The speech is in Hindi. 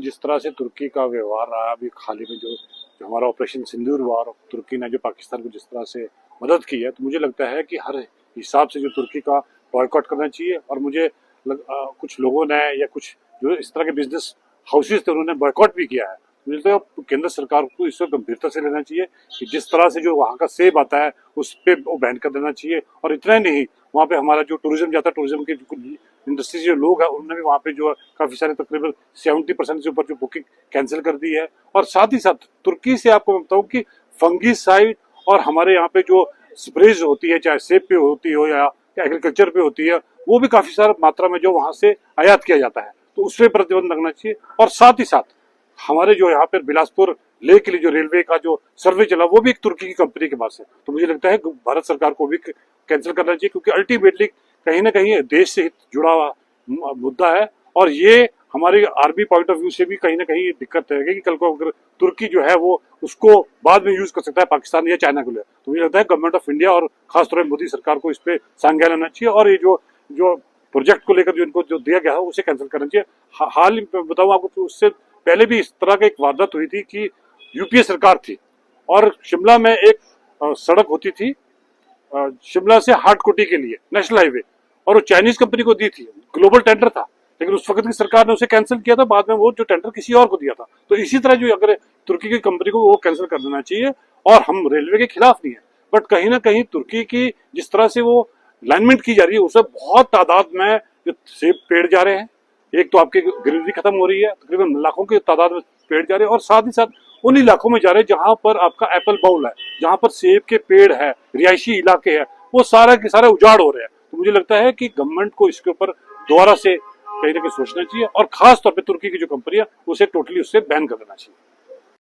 जिस तरह से तुर्की का व्यवहार रहा अभी हाल ही में, जो हमारा ऑपरेशन सिंदूर हुआ और तुर्की ने जो पाकिस्तान को जिस तरह से मदद की है, तो मुझे लगता है कि हर हिसाब से जो तुर्की का बॉयकॉट करना चाहिए। और मुझे कुछ लोगों ने या कुछ जो इस तरह के बिजनेस हाउसेज थे उन्होंने बॉयकॉट भी किया है। मुझे लगता है केंद्र सरकार को इसको गंभीरता से लेना चाहिए कि जिस तरह से जो वहाँ का सेब आता है उस पे वो बैन कर देना चाहिए। और इतना ही नहीं, वहाँ पे हमारा जो टूरिज्म जाता है, टूरिज्म के इंडस्ट्री जो लोग हैं उन्होंने भी वहाँ पे जो काफी सारे तकरीबन 70% से ऊपर जो बुकिंग कैंसिल कर दी है। और साथ ही साथ तुर्की से आपको बताऊं कि फंगीसाइड और हमारे यहाँ पे जो स्प्रेज होती है, चाहे सेब पे होती हो या एग्रीकल्चर पे होती है, वो भी काफी सारा मात्रा में जो वहां से आयात किया जाता है, तो उस पर प्रतिबंध लगना चाहिए। और साथ ही साथ हमारे जो यहाँ पे बिलासपुर लेह के लिए जो रेलवे का जो सर्वे चला वो भी एक तुर्की की कंपनी के पास है। तो मुझे लगता है कि भारत सरकार को भी कैंसिल करना चाहिए, क्योंकि अल्टीमेटली कहीं ना कहीं देश से जुड़ा हुआ मुद्दा है। और ये हमारे आर्मी पॉइंट ऑफ व्यू से भी कहीं ना कहीं दिक्कत रहेगी कि कल को अगर तुर्की जो है वो उसको बाद में यूज कर सकता है पाकिस्तान या चाइना के लिए। तो मुझे लगता है गवर्नमेंट ऑफ इंडिया और खासतौर पर मोदी सरकार को इस पे संज्ञान लेना चाहिए और ये जो प्रोजेक्ट को लेकर जो इनको जो दिया गया है उसे कैंसिल करना चाहिए। हाल ही बताऊं आपको, तो उससे पहले भी इस तरह का एक वारदात हुई थी कि यूपीए सरकार थी और शिमला में एक सड़क होती थी शिमला से हाटकोटी के लिए नेशनल हाईवे, और वो चाइनीज कंपनी को दी थी, ग्लोबल टेंडर था, लेकिन उस वक्त की सरकार ने उसे कैंसिल किया था। बाद में वो जो टेंडर किसी और को दिया था। तो इसी तरह जो अगर तुर्की की कंपनी को वो कैंसिल कर देना चाहिए। और हम रेलवे के खिलाफ नहीं है, बट कहीं ना कहीं तुर्की की जिस तरह से वो लाइनमेंट की जा रही है उससे बहुत तादाद में जो सेब पेड़ जा रहे हैं। एक तो आपकी ग्रीनरी खत्म हो रही है, तकरीबन लाखों की तादाद में पेड़ जा रहे हैं, और साथ ही साथ उन इलाकों में जा रहे हैं जहां पर आपका एप्पल बाउल है, जहां पर सेब के पेड़ है, रिहायशी इलाके हैं, वो सारा के सारे उजाड़ हो रहे हैं। तो मुझे लगता है कि गवर्नमेंट को इसके ऊपर दोबारा से कहीं ना कहीं सोचना चाहिए और खास तौर पे तुर्की की जो कंपनी है उसे टोटली उससे बैन कर देना चाहिए।